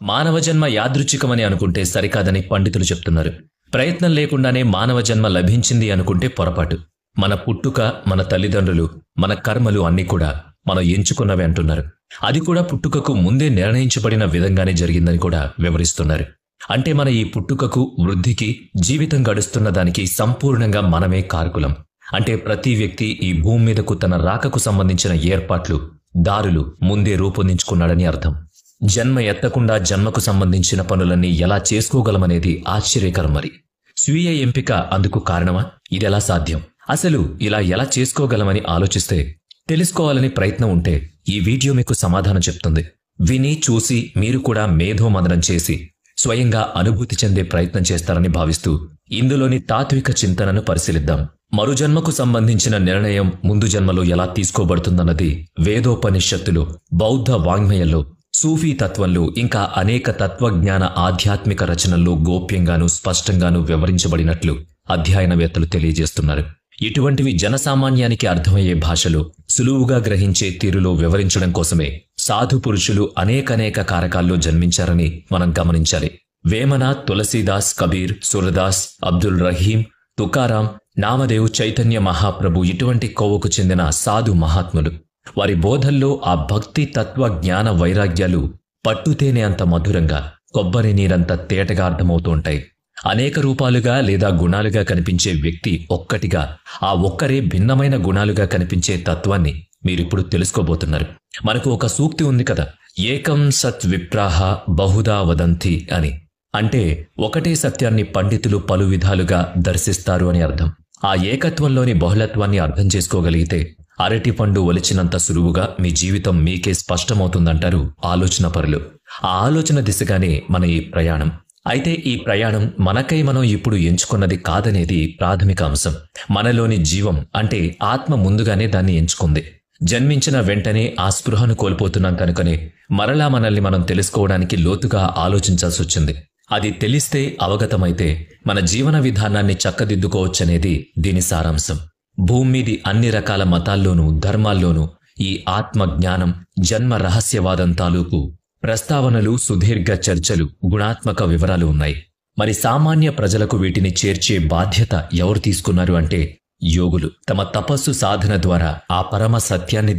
మానవ జన్మ యాదృచ్ఛికమని అనుకుంటే సరికాదని పండితులు చెప్తున్నారు. ప్రయత్నం లేకుండానే మానవ జన్మ లభించింది అనుకుంటే పొరపాటు. మన పుట్టుక, మన తల్లిదండ్రులు, మన కర్మలు అన్నీ కూడా మనం ఎంచుకున్నవి అంటున్నారు. అది కూడా పుట్టుకకు ముందే నిర్ణయించబడిన విధంగానే జరిగిందని కూడా వివరిస్తున్నారు. అంటే మన ఈ పుట్టుకకు, వృద్ధికి, జీవితం గడుస్తున్న దానికి సంపూర్ణంగా మనమే కారకులం. అంటే ప్రతి వ్యక్తి ఈ భూమి మీదకు తన రాకకు సంబంధించిన ఏర్పాట్లు, దారులు ముందే రూపొందించుకున్నాడని అర్థం. జన్మ ఎత్తకుండా జన్మకు సంబంధించిన పనులన్నీ ఎలా చేసుకోగలమనేది ఆశ్చర్యకరం. మరి స్వీయ ఎంపిక అందుకు కారణమా? ఇదెలా సాధ్యం? అసలు ఇలా ఎలా చేసుకోగలమని ఆలోచిస్తే, తెలుసుకోవాలని ప్రయత్నం ఉంటే ఈ వీడియో మీకు సమాధానం చెప్తుంది. విని చూసి మీరు కూడా మేధోమదనం చేసి స్వయంగా అనుభూతి చెందే ప్రయత్నం చేస్తారని భావిస్తూ ఇందులోని తాత్విక చింతనను పరిశీలిద్దాం. మరుజన్మకు సంబంధించిన నిర్ణయం ముందు జన్మలో ఎలా తీసుకోబడుతుందన్నది వేదోపనిషత్తులు, బౌద్ధ వాంగ్మయంలో, సూఫీ తత్వంలో, ఇంకా అనేక తత్వజ్ఞాన ఆధ్యాత్మిక రచనల్లో గోప్యంగానూ స్పష్టంగానూ వివరించబడినట్లు అధ్యయనవేత్తలు తెలియజేస్తున్నారు. ఇటువంటివి జనసామాన్యానికి అర్థమయ్యే భాషలో, సులువుగా గ్రహించే తీరులో వివరించడం కోసమే సాధు పురుషులు అనేకనేక కారకాల్లో జన్మించారని మనం గమనించాలి. వేమన, తులసీదాస్, కబీర్, సూరదాస్, అబ్దుల్ రహీం, తుకారాం, నామదేవ్, చైతన్య మహాప్రభు ఇటువంటి కోవకు చెందిన సాధు మహాత్ములు. వారి బోధల్లో ఆ భక్తి, తత్వ, జ్ఞాన వైరాగ్యాలు పట్టుతేనే అంత మధురంగా, కొబ్బరి నీరంత తేటగా అర్థమవుతూ ఉంటాయి. అనేక రూపాలుగా లేదా గుణాలుగా కనిపించే వ్యక్తి ఒక్కటిగా, ఆ ఒక్కరే భిన్నమైన గుణాలుగా కనిపించే తత్వాన్ని మీరిప్పుడు తెలుసుకోబోతున్నారు. మనకు ఒక సూక్తి ఉంది కదా, ఏకం సత్ విప్రాహ బహుదా వదంతి అని. అంటే ఒకటే సత్యాన్ని పండితులు పలు విధాలుగా దర్శిస్తారు అని అర్థం. ఆ ఏకత్వంలోని బహుళత్వాన్ని అర్థం చేసుకోగలిగితే అరటిపండు ఒలిచినంత సులువుగా మీ జీవితం మీకే స్పష్టమవుతుందంటారు ఆలోచనపరులు. ఆ ఆలోచన దిశగానే మన ఈ ప్రయాణం. అయితే ఈ ప్రయాణం మనకై మనం ఇప్పుడు ఎంచుకున్నది కాదనేది ప్రాథమిక అంశం. మనలోని జీవం అంటే ఆత్మ ముందుగానే దాన్ని ఎంచుకుంది. జన్మించిన వెంటనే ఆ స్పృహను కోల్పోతున్నాం కనుకనే మరలా మనల్ని మనం తెలుసుకోవడానికి లోతుగా ఆలోచించాల్సి వచ్చింది. అది తెలిస్తే, అవగతమైతే మన జీవన విధానాన్ని చక్కదిద్దుకోవచ్చనేది దీని సారాంశం. భూమి మీది అన్ని రకాల మతాల్లోనూ, ధర్మాల్లోనూ ఈ ఆత్మ జ్ఞానం, జన్మ రహస్యవాదం తాలూకు ప్రస్తావనలు, సుదీర్ఘ చర్చలు, గుణాత్మక వివరాలు ఉన్నాయి. మరి సామాన్య ప్రజలకు వీటిని చేర్చే బాధ్యత ఎవరు తీసుకున్నారు అంటే యోగులు. తమ తపస్సు సాధన ద్వారా ఆ పరమ సత్యాన్ని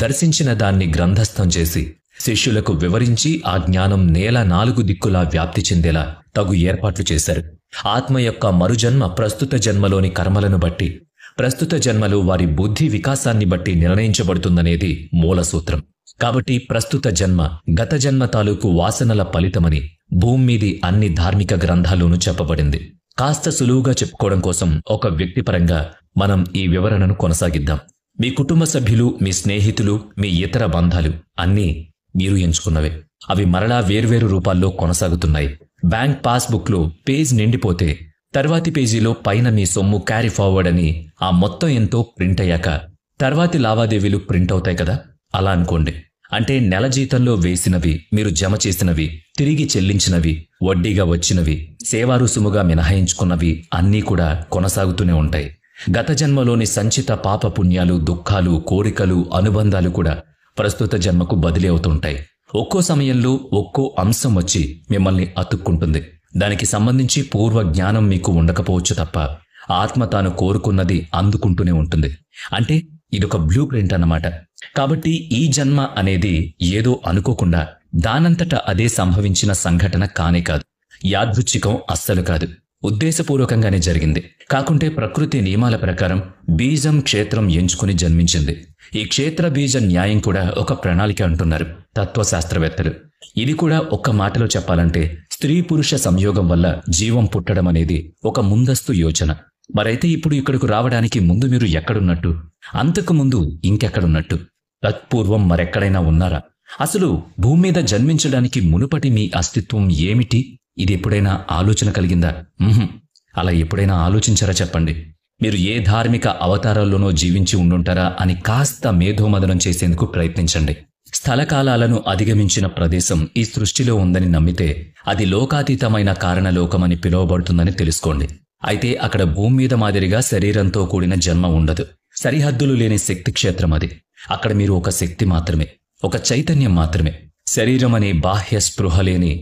దర్శించిన దాన్ని గ్రంథస్థం చేసి శిష్యులకు వివరించి ఆ జ్ఞానం నేల నాలుగు దిక్కులా వ్యాప్తి చెందేలా తగు ఏర్పాట్లు చేశారు. ఆత్మ యొక్క మరుజన్మ ప్రస్తుత జన్మలోని కర్మలను బట్టి, ప్రస్తుత జన్మలో వారి బుద్ధి వికాసాన్ని బట్టి నిర్ణయించబడుతుందనేది మూల సూత్రం. కాబట్టి ప్రస్తుత జన్మ గత జన్మ తాలూకు వాసనల ఫలితమని భూమి మీది అన్ని ధార్మిక గ్రంథాల్లోనూ చెప్పబడింది. కాస్త సులువుగా చెప్పుకోవడం కోసం ఒక వ్యక్తిపరంగా మనం ఈ వివరణను కొనసాగిద్దాం. మీ కుటుంబ సభ్యులు, మీ స్నేహితులు, మీ ఇతర బంధాలు అన్నీ మీరు ఎంచుకున్నవే. అవి మరలా వేర్వేరు రూపాల్లో కొనసాగుతున్నాయి. బ్యాంక్ పాస్బుక్లో పేజ్ నిండిపోతే తర్వాతి పేజీలో పైన మీ సొమ్ము క్యారీ ఫార్వర్డ్ అని ఆ మొత్తం ఎంతో ప్రింట్ అయ్యాక తర్వాతి లావాదేవీలు ప్రింట్ అవుతాయి కదా, అలా అనుకోండి. అంటే నెల జీతంలో వేసినవి, మీరు జమ చేసినవి, తిరిగి చెల్లించినవి, వడ్డీగా వచ్చినవి, సేవారుసుముగా మినహాయించుకున్నవి అన్నీ కూడా కొనసాగుతూనే ఉంటాయి. గత జన్మలోని సంచిత పాప పుణ్యాలు, దుఃఖాలు, కోరికలు, అనుబంధాలు కూడా ప్రస్తుత జన్మకు బదిలీ అవుతుంటాయి. ఒక్కో సమయంలో ఒక్కో అంశం వచ్చి మిమ్మల్ని అతుక్కుంటుంది. దానికి సంబంధించి పూర్వ జ్ఞానం మీకు ఉండకపోవచ్చు తప్ప ఆత్మ తాను కోరుకున్నది అందుకుంటూనే ఉంటుంది. అంటే ఇదొక బ్లూ ప్రింట్ అన్నమాట. కాబట్టి ఈ జన్మ అనేది ఏదో అనుకోకుండా దానంతట అదే సంభవించిన సంఘటన కానే కాదు. యాదృచ్ఛికం అస్సలు కాదు. ఉద్దేశపూర్వకంగానే జరిగింది. కాకుంటే ప్రకృతి నియమాల ప్రకారం బీజం, క్షేత్రం ఎంచుకుని జన్మించింది. ఈ క్షేత్ర బీజ న్యాయం కూడా ఒక ప్రణాళిక అంటున్నారు తత్వశాస్త్రవేత్తలు. ఇది కూడా ఒక్క మాటలో చెప్పాలంటే స్త్రీ పురుష సంయోగం వల్ల జీవం పుట్టడం అనేది ఒక ముందస్తు యోచన. మరైతే ఇప్పుడు ఇక్కడకు రావడానికి ముందు మీరు ఎక్కడున్నట్టు? అంతకు ముందు ఇంకెక్కడున్నట్టు? తత్పూర్వం మరెక్కడైనా ఉన్నారా? అసలు భూమి మీద జన్మించడానికి మునుపటి మీ అస్తిత్వం ఏమిటి? ఇది ఎప్పుడైనా ఆలోచన కలిగిందా? అలా ఎప్పుడైనా ఆలోచించారా చెప్పండి. మీరు ఏ ధార్మిక అవతారాల్లోనో జీవించి ఉండుంటారా అని కాస్త మేధోమదనం చేసేందుకు ప్రయత్నించండి. స్థలకాలాలను అధిగమించిన ప్రదేశం ఈ సృష్టిలో ఉందని నమ్మితే అది లోకాతీతమైన కారణలోకమని పిలువబడుతుందని తెలుసుకోండి. అయితే అక్కడ భూమి మీద మాదిరిగా శరీరంతో కూడిన జన్మ ఉండదు. సరిహద్దులు లేని శక్తి క్షేత్రం అది. అక్కడ మీరు ఒక శక్తి మాత్రమే, ఒక చైతన్యం మాత్రమే. శరీరం అనే బాహ్య స్పృహ లేని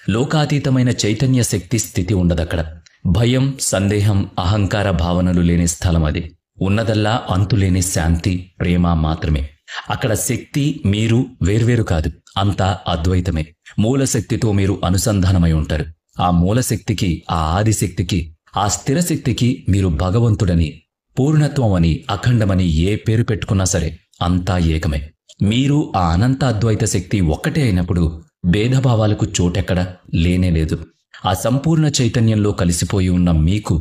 లోకాతీతమైన చైతన్య శక్తి స్థితి ఉండదక్కడ. భయం, సందేహం, అహంకార భావనలు లేని స్థలం అది. ఉన్నదల్లా అంతులేని శాంతి, ప్రేమ మాత్రమే. అక్కడ శక్తి, మీరు వేర్వేరు కాదు, అంతా అద్వైతమే. మూలశక్తితో మీరు అనుసంధానమై ఉంటారు. ఆ మూలశక్తికి, ఆ ఆదిశక్తికి, ఆ స్థిరశక్తికి మీరు భగవంతుడని, పూర్ణత్వం అని, అఖండమని ఏ పేరు పెట్టుకున్నా సరే అంతా ఏకమే. మీరు ఆ అనంత అద్వైత శక్తి ఒక్కటే అయినప్పుడు భేదభావాలకు చోటెక్కడ లేనేలేదు. ఆ సంపూర్ణ చైతన్యంలో కలిసిపోయి ఉన్న మీకు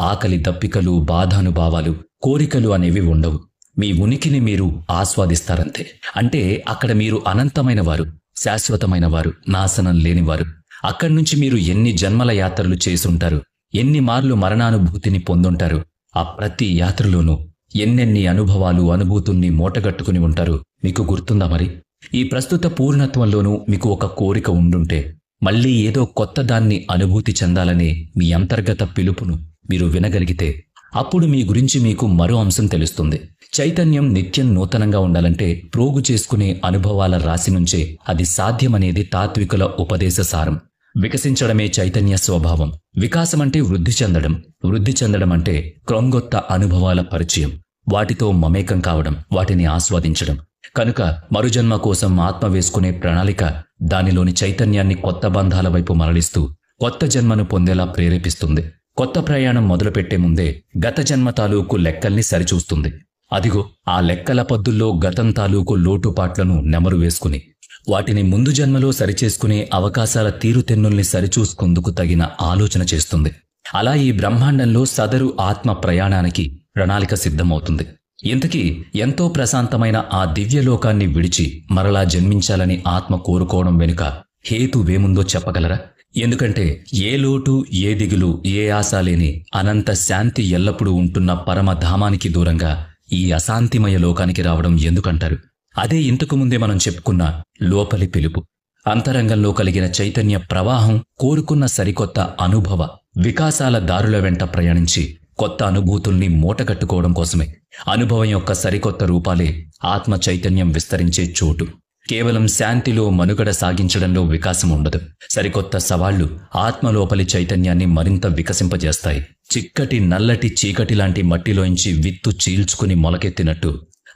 ఆకలి, దప్పికలు, బాధానుభావాలు, కోరికలు అనేవి ఉండవు. మీ ఉనికిని మీరు ఆస్వాదిస్తారంతే. అంటే అక్కడ మీరు అనంతమైన వారు, శాశ్వతమైన వారు, నాశనం లేనివారు. అక్కడి నుంచి మీరు ఎన్ని జన్మల యాత్రలు చేసుంటారు, ఎన్ని మార్లు మరణానుభూతిని పొందుంటారు. ఆ ప్రతి యాత్రలోనూ ఎన్నెన్ని అనుభవాలు, అనుభూతుల్ని మూటగట్టుకుని ఉంటారు. మీకు గుర్తుందా మరి? ఈ ప్రస్తుత పూర్ణత్వంలోనూ మీకు ఒక కోరిక ఉండుంటే మళ్ళీ ఏదో కొత్త దాన్ని అనుభూతి చెందాలనే మీ అంతర్గత పిలుపును మీరు వినగలిగితే అప్పుడు మీ గురించి మీకు మరో అంశం తెలుస్తుంది. చైతన్యం నిత్యం నూతనంగా ఉండాలంటే ప్రోగు చేసుకునే అనుభవాల రాశి నుంచే అది సాధ్యమనేది తాత్వికుల ఉపదేశ సారం. వికసించడమే చైతన్య స్వభావం. వికాసమంటే వృద్ధి చెందడం, వృద్ధి చెందడం అంటే క్రొంగొత్త అనుభవాల పరిచయం, వాటితో మమేకం కావడం, వాటిని ఆస్వాదించడం. కనుక మరుజన్మ కోసం ఆత్మ వేసుకునే ప్రణాళిక దానిలోని చైతన్యాన్ని కొత్త బంధాల వైపు మరలిస్తూ కొత్త జన్మను పొందేలా ప్రేరేపిస్తుంది. కొత్త ప్రయాణం మొదలుపెట్టే ముందే గత జన్మ తాలూకు లెక్కల్ని సరిచూస్తుంది. అదిగో ఆ లెక్కల పద్దుల్లో గతం తాలూకు లోటుపాట్లను నెమరు వేసుకుని వాటిని ముందు జన్మలో సరిచేసుకునే అవకాశాల తీరుతెన్నుల్ని సరిచూసుకుందుకు తగిన ఆలోచన చేస్తుంది. అలా ఈ బ్రహ్మాండంలో సదరు ఆత్మ ప్రయాణానికి ప్రణాళిక సిద్ధమవుతుంది. ఇంతకీ ఎంతో ప్రశాంతమైన ఆ దివ్యలోకాన్ని విడిచి మరలా జన్మించాలని ఆత్మ కోరుకోవడం వెనుక హేతువేముందో చెప్పగలరా? ఎందుకంటే ఏ లోటు, ఏ దిగులు, ఏ ఆశ లేని అనంత శాంతి ఎల్లప్పుడూ ఉంటున్న పరమధామానికి దూరంగా ఈ అశాంతిమయ లోకానికి రావడం ఎందుకంటారు? అదే ఇంతకు ముందే మనం చెప్పుకున్న లోపలి పిలుపు. అంతరంగంలో కలిగిన చైతన్య ప్రవాహం కోరుకున్న సరికొత్త అనుభవ వికాసాల దారుల వెంట ప్రయాణించి కొత్త అనుభూతుల్ని మూటగట్టుకోవడం కోసమే. అనుభవం యొక్క సరికొత్త రూపాలే ఆత్మ చైతన్యం విస్తరించే చోటు. కేవలం శాంతిలో మనుగడ సాగించడంలో వికాసం ఉండదు. సరికొత్త సవాళ్లు ఆత్మలోపలి చైతన్యాన్ని మరింత వికసింపజేస్తాయి. చిక్కటి నల్లటి చీకటి లాంటి మట్టిలోంచి విత్తు చీల్చుకుని మొలకెత్తినట్టు,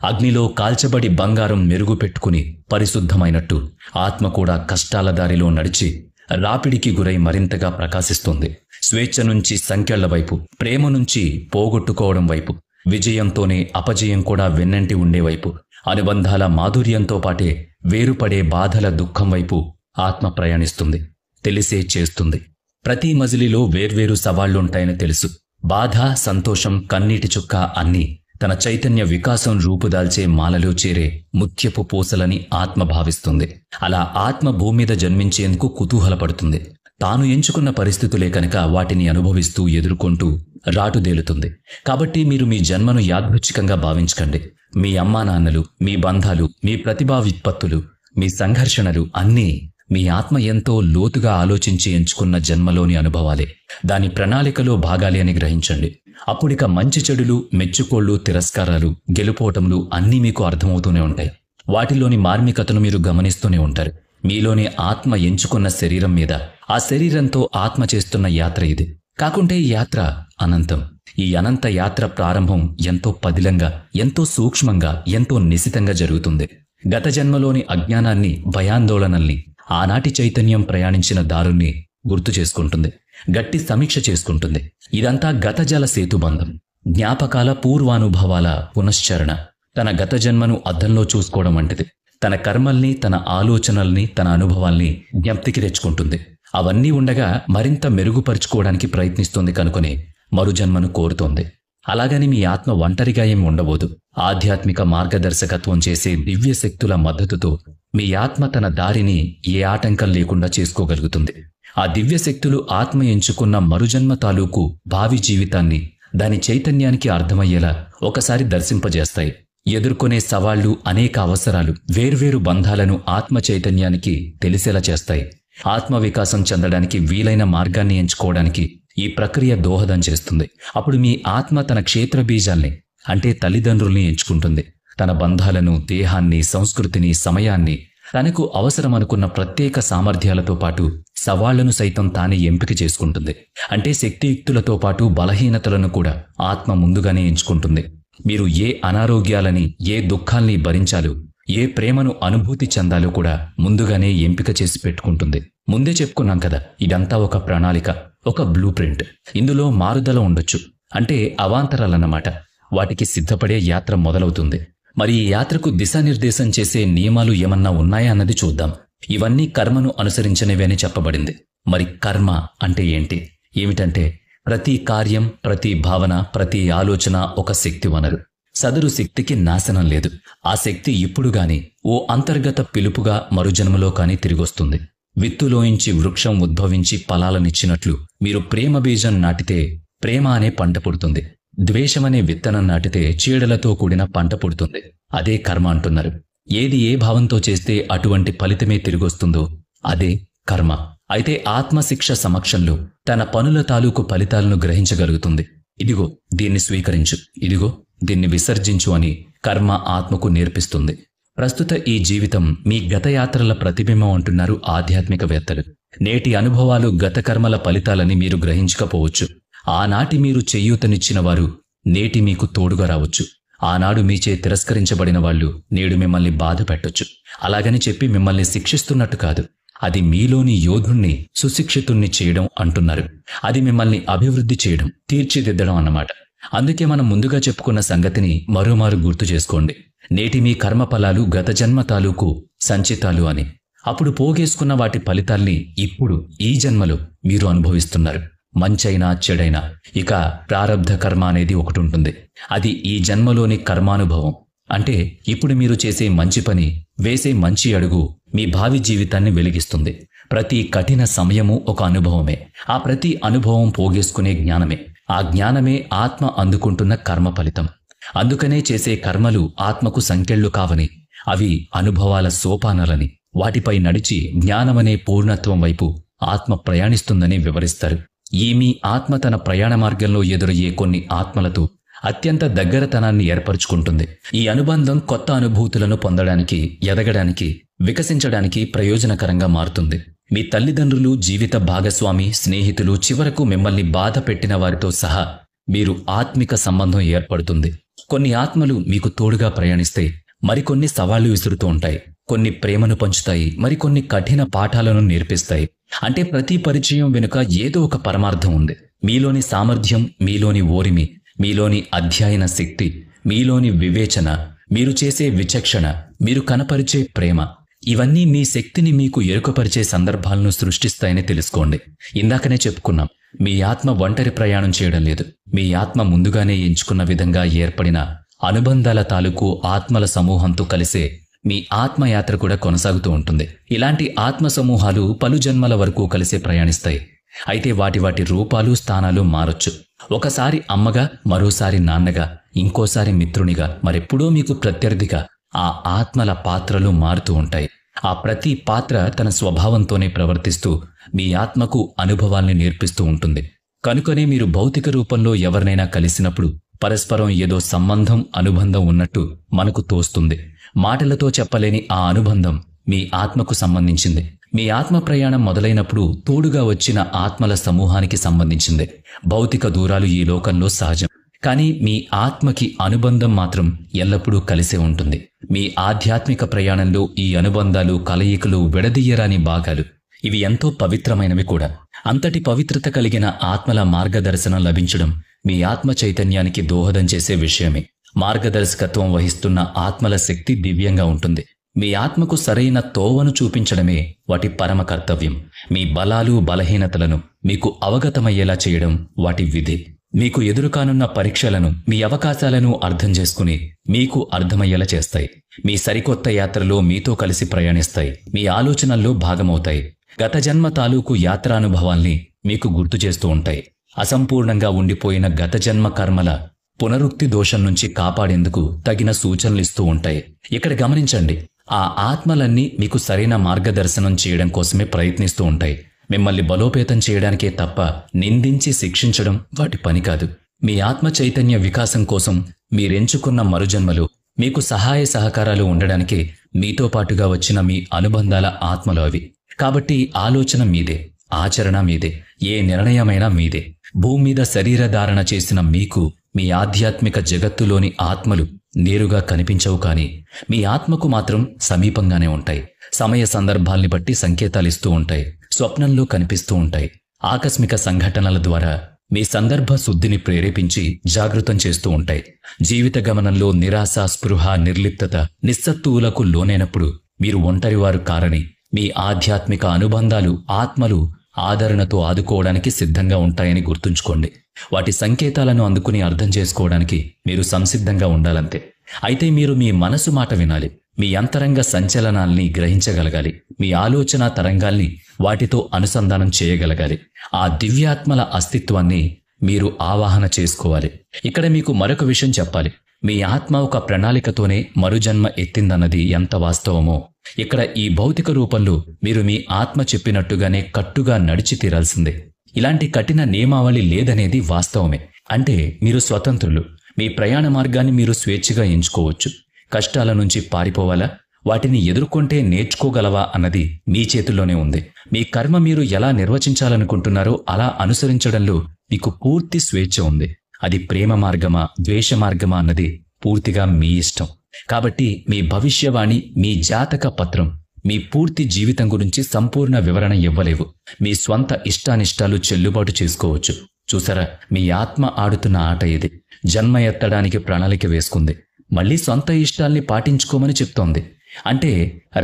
అగ్నిలో కాల్చబడి బంగారం మెరుగు పెట్టుకుని పరిశుద్ధమైనట్టు ఆత్మ కూడా కష్టాల దారిలో నడిచి రాపిడికి గురై మరింతగా ప్రకాశిస్తుంది. స్వేచ్ఛ నుంచి సంకెళ్ల వైపు, ప్రేమ నుంచి పోగొట్టుకోవడం వైపు, విజయంతోనే అపజయం కూడా వెన్నంటి ఉండేవైపు, అనుబంధాల మాధుర్యంతో పాటే వేరుపడే బాధల దుఃఖం వైపు ఆత్మ ప్రయాణిస్తుంది. తెలిసే చేస్తుంది. ప్రతి మజిలీలో వేర్వేరు సవాళ్లుంటాయని తెలుసు. బాధ, సంతోషం, కన్నీటి చుక్క అన్నీ తన చైతన్య వికాసం రూపుదాల్చే మాలలో చేరే ముత్యపు పూసలని ఆత్మ భావిస్తుంది. అలా ఆత్మ భూమి మీద జన్మించేందుకు కుతూహలపడుతుంది. తాను ఎంచుకున్న పరిస్థితులే కనుక వాటిని అనుభవిస్తూ ఎదుర్కొంటూ రాటుదేలుతుంది. కాబట్టి మీరు మీ జన్మను యాదృచ్ఛికంగా భావించకండి. మీ అమ్మానాన్నలు, మీ బంధాలు, మీ ప్రతిభా విత్పత్తులు, మీ సంఘర్షణలు అన్నీ మీ ఆత్మ ఎంతో లోతుగా ఆలోచించి ఎంచుకున్న జన్మలోని అనుభవాలే, దాని ప్రణాళికలో భాగాలే అని గ్రహించండి. అప్పుడిక మంచి చెడులు, మెచ్చుకోళ్లు, తిరస్కారాలు, గెలుపోవటములు అన్నీ మీకు అర్థమవుతూనే ఉంటాయి. వాటిలోని మార్మికతను మీరు గమనిస్తూనే ఉంటారు. మీలోని ఆత్మ ఎంచుకున్న శరీరం మీద, ఆ శరీరంతో ఆత్మ చేస్తున్న యాత్ర ఇది. కాకుంటే ఈ యాత్ర అనంతం. ఈ అనంత యాత్ర ప్రారంభం ఎంతో పదిలంగా, ఎంతో సూక్ష్మంగా, ఎంతో నిశితంగా జరుగుతుంది. గత జన్మలోని అజ్ఞానాన్ని, భయాందోళనల్ని ఆనాటి చైతన్యం ప్రయాణించిన దారుల్ని గుర్తు చేసుకుంటుంది, గట్టి సమీక్ష చేసుకుంటుంది. ఇదంతా గత జల సేతుబంధం, జ్ఞాపకాల పూర్వానుభవాల పునశ్చరణ. తన గత జన్మను అద్దంలో చూసుకోవడం వంటిది. తన కర్మల్ని, తన ఆలోచనల్ని, తన అనుభవాల్ని జ్ఞప్తికి తెచ్చుకుంటుంది. అవన్నీ ఉండగా మరింత మెరుగుపరుచుకోవడానికి ప్రయత్నిస్తుంది కనుకొని మరుజన్మను కోరుతోంది. అలాగని మీ ఆత్మ ఒంటరిగా ఏమి ఉండబోదు. ఆధ్యాత్మిక మార్గదర్శకత్వం చేసే దివ్య శక్తుల మద్దతుతో మీ ఆత్మ తన దారిని ఏ ఆటంకం లేకుండా చేసుకోగలుగుతుంది. ఆ దివ్య శక్తులు ఆత్మ ఎంచుకున్న మరుజన్మ తాలూకు భావి జీవితాన్ని దాని చైతన్యానికి అర్థమయ్యేలా ఒకసారి దర్శింపజేస్తాయి. ఎదుర్కొనే సవాళ్లు, అనేక అవసరాలు, వేర్వేరు బంధాలను ఆత్మ చైతన్యానికి తెలిసేలా చేస్తాయి. ఆత్మ వికాసం చెందడానికి వీలైన మార్గాన్ని ఎంచుకోవడానికి ఈ ప్రక్రియ దోహదం చేస్తుంది. అప్పుడు మీ ఆత్మ తన క్షేత్ర బీజాల్ని, అంటే తల్లిదండ్రుల్ని ఎంచుకుంటుంది. తన బంధాలను, దేహాన్ని, సంస్కృతిని, సమయాన్ని, తనకు అవసరమనుకున్న ప్రత్యేక సామర్థ్యాలతో పాటు సవాళ్లను సైతం తానే ఎంపిక చేసుకుంటుంది. అంటే శక్తియుక్తులతో పాటు బలహీనతలను కూడా ఆత్మ ముందుగానే ఎంచుకుంటుంది. మీరు ఏ అనారోగ్యాలని, ఏ దుఃఖాల్ని భరించాలో, ఏ ప్రేమను అనుభూతి చెందాలో కూడా ముందుగానే ఎంపిక చేసి పెట్టుకుంటుంది. ముందే చెప్పుకున్నాం కదా, ఇదంతా ఒక ప్రణాళిక, ఒక బ్లూ ప్రింట్. ఇందులో మారుదల ఉండొచ్చు, అంటే అవాంతరాలన్నమాట. వాటికి సిద్ధపడే యాత్ర మొదలవుతుంది. మరి ఈ యాత్రకు దిశానిర్దేశం చేసే నియమాలు ఏమన్నా ఉన్నాయా అన్నది చూద్దాం. ఇవన్నీ కర్మను అనుసరించినవే అని చెప్పబడింది. మరి కర్మ అంటే ఏంటి? ఏమిటంటే ప్రతి కార్యం, ప్రతి భావన, ప్రతి ఆలోచన ఒక శక్తి వనరు. సదరు శక్తికి నాశనం లేదు. ఆ శక్తి ఇప్పుడు గాని ఓ అంతర్గత పిలుపుగా మరుజన్మలో కాని తిరిగొస్తుంది. విత్తులోంచి వృక్షం ఉద్భవించి ఫలాలనిచ్చినట్లు మీరు ప్రేమ బీజం నాటితే ప్రేమ అనే పంట పుడుతుంది. ద్వేషమనే విత్తనం నాటితే చీడలతో కూడిన పంట పుడుతుంది. అదే కర్మ అంటున్నారు. ఏది ఏ భావంతో చేస్తే అటువంటి ఫలితమే తిరిగొస్తుందో అదే కర్మ. అయితే ఆత్మశిక్ష సమక్షంలో తన పనుల తాలూకు ఫలితాలను గ్రహించగలుగుతుంది. ఇదిగో దీన్ని స్వీకరించు, ఇదిగో దీన్ని విసర్జించు అని కర్మ ఆత్మకు నేర్పిస్తుంది. ప్రస్తుత ఈ జీవితం మీ గతయాత్రల ప్రతిబింబం అంటున్నారు ఆధ్యాత్మికవేత్తలు. నేటి అనుభవాలు గత కర్మల ఫలితాలని మీరు గ్రహించకపోవచ్చు. ఆనాటి మీరు చేయూతనిచ్చిన వారు నేటి మీకు తోడుగా రావచ్చు. ఆనాడు మీచే తిరస్కరించబడిన వాళ్ళు నేడు మిమ్మల్ని బాధ పెట్టొచ్చు. అలాగని చెప్పి మిమ్మల్ని శిక్షిస్తున్నట్టు కాదు. అది మీలోని యోధుణ్ణి సుశిక్షితుణ్ణి చేయడం అంటున్నారు. అది మిమ్మల్ని అభివృద్ధి చేయడం, తీర్చిదిద్దడం అన్నమాట. అందుకే మనం ముందుగా చెప్పుకున్న సంగతిని మరోమారు గుర్తు చేసుకోండి. నేటి మీ కర్మఫలాలు గత జన్మ తాలూకు సంచితాలు అని. అప్పుడు పోగేసుకున్న వాటి ఫలితాల్ని ఇప్పుడు ఈ జన్మలో మీరు అనుభవిస్తున్నారు. మంచైనా చెడైనా. ఇక ప్రారబ్ధ కర్మ అనేది ఒకటి ఉంటుంది. అది ఈ జన్మలోని కర్మానుభవం. అంటే ఇప్పుడు మీరు చేసే మంచి పని, వేసే మంచి అడుగు మీ భావి జీవితాన్ని వెలిగిస్తుంది. ప్రతి కఠిన సమయము ఒక అనుభవమే. ఆ ప్రతి అనుభవం పోగేసుకునే జ్ఞానమే. ఆ జ్ఞానమే ఆత్మ అందుకుంటున్న కర్మ ఫలితం. అందుకనే చేసే కర్మలు ఆత్మకు సంకెళ్ళు కావని, అవి అనుభవాల సోపానాలని, వాటిపై నడిచి జ్ఞానమనే పూర్ణత్వం వైపు ఆత్మ ప్రయాణిస్తుందని వివరిస్తారు. ఈ మీ ఆత్మ తన ప్రయాణ మార్గంలో ఎదురయ్యే కొన్ని ఆత్మలతో అత్యంత దగ్గరతనాన్ని ఏర్పరచుకుంటుంది. ఈ అనుబంధం కొత్త అనుభూతులను పొందడానికి, ఎదగడానికి, వికసించడానికి ప్రయోజనకరంగా మారుతుంది. మీ తల్లిదండ్రులు, జీవిత భాగస్వామి, స్నేహితులు, చివరకు మిమ్మల్ని బాధ పెట్టిన వారితో సహా మీరు ఆత్మిక సంబంధం ఏర్పడుతుంది. కొన్ని ఆత్మలు మీకు తోడుగా ప్రయాణిస్తే మరికొన్ని సవాళ్లు విసురుతూ ఉంటాయి. కొన్ని ప్రేమను పంచుతాయి, మరికొన్ని కఠిన పాఠాలను నేర్పిస్తాయి. అంటే ప్రతి పరిచయం వెనుక ఏదో ఒక పరమార్థం ఉంది. మీలోని సామర్థ్యం, మీలోని ఓరిమి, మీలోని అధ్యయన శక్తి, మీలోని వివేచన, మీరు చేసే విచక్షణ, మీరు కనపరిచే ప్రేమ, ఇవన్నీ మీ శక్తిని మీకు ఎరుకపరిచే సందర్భాలను సృష్టిస్తాయని తెలుసుకోండి. ఇందాకనే చెప్పుకున్నాం, మీ ఆత్మ ఒంటరి ప్రయాణం చేయడం లేదు. మీ ఆత్మ ముందుగానే ఎంచుకున్న విధంగా ఏర్పడిన అనుబంధాల తాలూకు ఆత్మల సమూహంతో కలిసే మీ ఆత్మయాత్ర కూడా కొనసాగుతూ ఉంటుంది. ఇలాంటి ఆత్మ సమూహాలు పలు జన్మల వరకు కలిసే ప్రయాణిస్తాయి. అయితే వాటి రూపాలు, స్థానాలు మారొచ్చు. ఒకసారి అమ్మగా, మరోసారి నాన్నగా, ఇంకోసారి మిత్రునిగా, మరెప్పుడో మీకు ప్రత్యర్థిగా ఆ ఆత్మల పాత్రలు మారుతూ ఉంటాయి. ఆ ప్రతి పాత్ర తన స్వభావంతోనే ప్రవర్తిస్తూ మీ ఆత్మకు అనుభవాల్ని నేర్పిస్తూ ఉంటుంది. కనుకనే మీరు భౌతిక రూపంలో ఎవరినైనా కలిసినప్పుడు పరస్పరం ఏదో సంబంధం, అనుబంధం ఉన్నట్టు మనకు తోస్తుంది. మాటలతో చెప్పలేని ఆ అనుబంధం మీ ఆత్మకు సంబంధించింది. మీ ఆత్మ ప్రయాణం మొదలైనప్పుడు తోడుగా వచ్చిన ఆత్మల సమూహానికి సంబంధించింది. భౌతిక దూరాలు ఈ లోకంలో సహజం. కానీ మీ ఆత్మకి అనుబంధం మాత్రం ఎల్లప్పుడూ కలిసే ఉంటుంది. మీ ఆధ్యాత్మిక ప్రయాణంలో ఈ అనుబంధాలు, కలయికలు విడదీయరాని భాగాలు. ఇవి ఎంతో పవిత్రమైనవి కూడా. అంతటి పవిత్రత కలిగిన ఆత్మల మార్గదర్శనం లభించడం మీ ఆత్మ చైతన్యానికి దోహదం చేసే విషయమే. మార్గదర్శకత్వం వహిస్తున్న ఆత్మల శక్తి దివ్యంగా ఉంటుంది. మీ ఆత్మకు సరైన తోవను చూపించడమే వాటి పరమ కర్తవ్యం. మీ బలాలు, బలహీనతలను మీకు అవగతమయ్యేలా చేయడం వాటి విధి. మీకు ఎదురుకానున్న పరీక్షలను, మీ అవకాశాలను అర్థం చేసుకుని మీకు అర్థమయ్యేలా చేస్తాయి. మీ సరికొత్త యాత్రలో మీతో కలిసి ప్రయాణిస్తాయి. మీ ఆలోచనల్లో భాగమవుతాయి. గత జన్మ తాలూకు యాత్రానుభవాల్ని మీకు గుర్తు చేస్తూ ఉంటాయి. అసంపూర్ణంగా ఉండిపోయిన గత జన్మ కర్మల పునరుక్తి దోషం నుంచి కాపాడేందుకు తగిన సూచనలిస్తూ ఉంటాయి. ఇక్కడ గమనించండి, ఆ ఆత్మలన్నీ మీకు సరైన మార్గదర్శనం చేయడం కోసమే ప్రయత్నిస్తూ ఉంటాయి. మిమ్మల్ని బలోపేతం చేయడానికే తప్ప నిందించి శిక్షించడం వాటి పని కాదు. మీ ఆత్మ చైతన్య వికాసం కోసం మీరెంచుకున్న మరుజన్మలో మీకు సహాయ సహకారాలు ఉండడానికి మీతో పాటుగా వచ్చిన మీ అనుబంధాల ఆత్మలు అవి. కాబట్టి ఆలోచన మీదే, ఆచరణ మీదే, ఏ నిర్ణయమైనా మీదే. భూమి మీద శరీరధారణ చేసిన మీకు మీ ఆధ్యాత్మిక జగత్తులోని ఆత్మలు నేరుగా కనిపించవు, కానీ మీ ఆత్మకు మాత్రం సమీపంగానే ఉంటాయి. సమయ సందర్భాల్ని బట్టి సంకేతాలిస్తూ ఉంటాయి, స్వప్నంలో కనిపిస్తూ ఉంటాయి. ఆకస్మిక సంఘటనల ద్వారా మీ సందర్భ శుద్ధిని ప్రేరేపించి జాగృతం చేస్తూ ఉంటాయి. జీవిత గమనంలో నిరాశ, స్పృహ, నిర్లిప్తత, నిస్సత్తువులకు లోనైనప్పుడు మీరు ఒంటరివారు కారని, మీ ఆధ్యాత్మిక అనుబంధాలు, ఆత్మలు ఆదరణతో ఆదుకోవడానికి సిద్ధంగా ఉంటాయని గుర్తుంచుకోండి. వాటి సంకేతాలను అందుకుని అర్థం చేసుకోవడానికి మీరు సంసిద్ధంగా ఉండాలంతే. అయితే మీరు మీ మనసు మాట వినాలి, మీ అంతరంగ సంచలనాల్ని గ్రహించగలగాలి, మీ ఆలోచన తరంగాల్ని వాటితో అనుసంధానం చేయగలగాలి. ఆ దివ్యాత్మల అస్తిత్వాన్ని మీరు ఆవాహన చేసుకోవాలి. ఇక్కడ మీకు మరొక విషయం చెప్పాలి. మీ ఆత్మ ఒక ప్రణాళికతోనే మరుజన్మ ఎత్తిందన్నది ఎంత వాస్తవమో, ఇక్కడ ఈ భౌతిక రూపంలో మీరు మీ ఆత్మ చెప్పినట్టుగానే కట్టుగా నడిచి తీరాల్సిందే. ఇలాంటి కఠిన నియమావళి లేదనేది వాస్తవమే. అంటే మీరు స్వతంత్రులు. మీ ప్రయాణ మార్గాన్ని మీరు స్వేచ్ఛగా ఎంచుకోవచ్చు. కష్టాల నుంచి పారిపోవాలా, వాటిని ఎదుర్కొంటే నేర్చుకోగలవా అన్నది మీ చేతుల్లోనే ఉంది. మీ కర్మ మీరు ఎలా నిర్వచించాలనుకుంటున్నారో అలా అనుసరించడంలో మీకు పూర్తి స్వేచ్ఛ ఉంది. అది ప్రేమ మార్గమా, ద్వేష మార్గమా అన్నది పూర్తిగా మీ ఇష్టం. కాబట్టి మీ భవిష్యవాణి, మీ జాతక పత్రం, మీ పూర్తి జీవితం గురించి సంపూర్ణ వివరణ ఇవ్వలేవు. మీ స్వంత ఇష్టానిష్టాలు చెల్లుబాటు చేసుకోవచ్చు. చూసారా, మీ ఆత్మ ఆడుతున్న ఆట ఇది. జన్మ ఎత్తడానికి ప్రణాళిక వేసుకుంది, మళ్ళీ సొంత ఇష్టాల్ని పాటించుకోమని చెప్తోంది. అంటే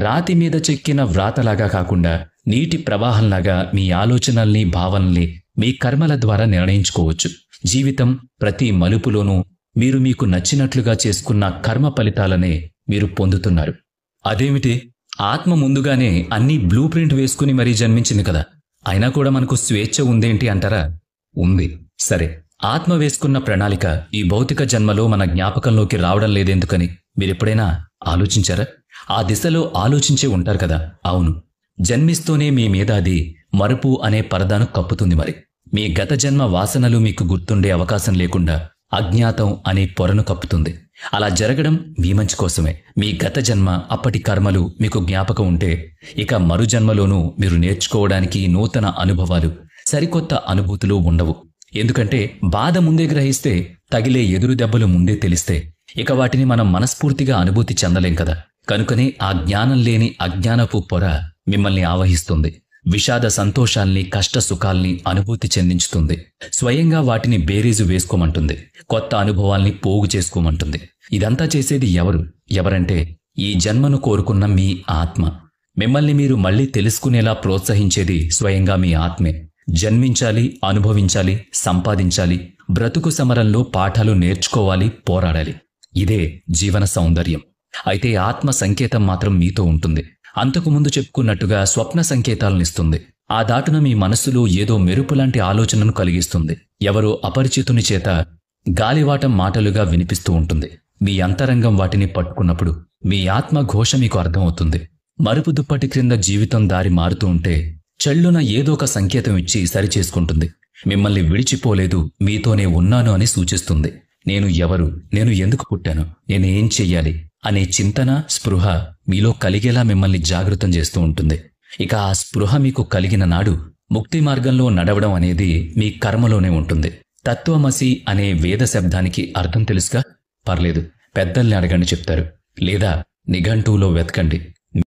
రాతి మీద చెక్కిన వ్రాతలాగా కాకుండా నీటి ప్రవాహంలాగా మీ ఆలోచనల్ని, భావనల్ని మీ కర్మల ద్వారా నిర్ణయించుకోవచ్చు. జీవితం ప్రతి మలుపులోనూ మీరు మీకు నచ్చినట్లుగా చేసుకున్న కర్మ ఫలితాలనే మీరు పొందుతున్నారు. అదేమిటి, ఆత్మ ముందుగానే అన్నీ బ్లూ ప్రింట్ వేసుకుని మరీ జన్మించింది కదా, అయినా కూడా మనకు స్వేచ్ఛ ఉందేంటి అంటారా? ఉంది. సరే, ఆత్మ వేసుకున్న ప్రణాళిక ఈ భౌతిక జన్మలో మన జ్ఞాపకంలోకి రావడం లేదెందుకని మీరెప్పుడైనా ఆలోచించారా? ఆ దిశలో ఆలోచించే ఉంటారు కదా. అవును, జన్మిస్తూనే మీ మీద అది మరుపు అనే పరదాను కప్పుతుంది. మరి మీ గత జన్మ వాసనలు మీకు గుర్తుండే అవకాశం లేకుండా అజ్ఞాతం అనే పొరను కప్పుతుంది. అలా జరగడం మీ మంచి కోసమే. మీ గత జన్మ, అప్పటి కర్మలు మీకు జ్ఞాపకం ఉంటే ఇక మరు జన్మలోనూ మీరు నేర్చుకోవడానికి నూతన అనుభవాలు, సరికొత్త అనుభూతులు ఉండవు. ఎందుకంటే బాధ ముందే గ్రహిస్తే, తగిలే ఎదురు దెబ్బలు ముందే తెలిస్తే ఇక వాటిని మనం మనస్ఫూర్తిగా అనుభూతి చెందలేం కదా. కనుకనే ఆ జ్ఞానం లేని అజ్ఞానపు పొర మిమ్మల్ని ఆవహిస్తుంది. విషాద సంతోషాల్ని, కష్ట సుఖాల్ని అనుభూతి చెందించుతుంది. స్వయంగా వాటిని బేరీజు వేసుకోమంటుంది. కొత్త అనుభవాల్ని పోగు చేసుకోమంటుంది. ఇదంతా చేసేది ఎవరంటే ఈ జన్మను కోరుకున్న మీ ఆత్మ. మిమ్మల్ని మీరు మళ్లీ తెలుసుకునేలా ప్రోత్సహించేది స్వయంగా మీ ఆత్మే. జన్మించాలి, అనుభవించాలి, సంపాదించాలి, బ్రతుకు సమరంలో పాఠాలు నేర్చుకోవాలి, పోరాడాలి. ఇదే జీవన సౌందర్యం. అయితే ఆత్మ సంకేతం మాత్రం మీతో ఉంటుంది. అంతకుముందు చెప్పుకున్నట్టుగా స్వప్న సంకేతాలనిస్తుంది. ఆ దాటున మీ మనస్సులో ఏదో మెరుపులాంటి ఆలోచనను కలిగిస్తుంది. ఎవరో అపరిచితుని చేత గాలివాటం మాటలుగా వినిపిస్తూ ఉంటుంది. మీ అంతరంగం వాటిని పట్టుకున్నప్పుడు మీ ఆత్మ ఘోష మీకు అర్థమవుతుంది. మరుపు దుప్పటి క్రింద జీవితం దారి మారుతూ ఉంటే చెళ్ళున ఏదో ఒక సంకేతం ఇచ్చి సరిచేసుకుంటుంది. మిమ్మల్ని విడిచిపోలేదు, మీతోనే ఉన్నాను అని సూచిస్తుంది. నేను ఎవరు, నేను ఎందుకు పుట్టాను, నేను ఏం చెయ్యాలి అనే చింతన, స్పృహ మీలో కలిగేలా మిమ్మల్ని జాగృతం చేస్తూ ఉంటుంది. ఇక ఆ స్పృహ మీకు కలిగిన నాడు ముక్తి మార్గంలో నడవడం అనేది మీ కర్మలోనే ఉంటుంది. తత్వమసి అనే వేద శబ్దానికి అర్థం తెలుసుగా? పర్లేదు, పెద్దల్ని అడగండి చెప్తారు, లేదా నిఘంటువులో వెతకండి.